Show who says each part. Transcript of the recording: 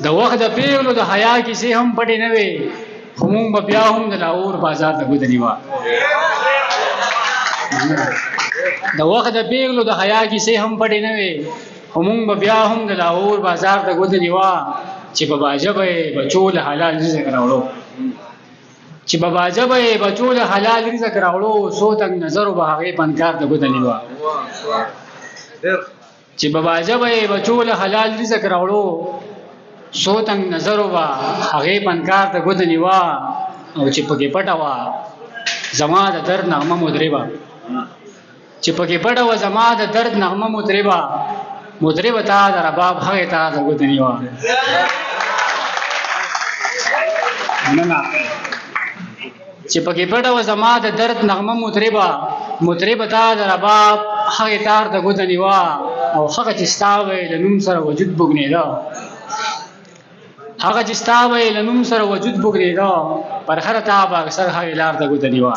Speaker 1: د وخت د پیغلو د حیا کیسې هم پټې نه وي خو مونږ به بیا هم د لاهور بازار ته ګوتنی وه د وخت د پیغلو د حیا کیسې هم پټې نه وي خو مونږ به بیا هم د لاهور بازار ته ګوتنی وه چې په باجه به یې بچو له حلال رزق راوړو چې په باجه به یې بچو له حلال رزق راوړو څو تنګ نظرو به هغې پنکار ته ګوتنی وه چې په باجه به یې بچو له حلال رزق راوړو څو تنګ نظرو به هغې پنکار ته ګوتنی وه او چې پکې پټه وه زما د درد نغمه مدربه چې پکې پټه وه زما د درد نغمه مدربه مدربه تا د رباب هغې ته د ګوتنی وه چې پکې پټه وه زما د درد نغمه مطربه تا د رباب هغې تار ته ګوتنی وه او هغه چې ستا به یې له نوم سره وجود بوږنېده هغه چې ستا به یې له نوم سره وجود بوږنېده پر هره تا به اکثر هغې لار ته ګوتنی وه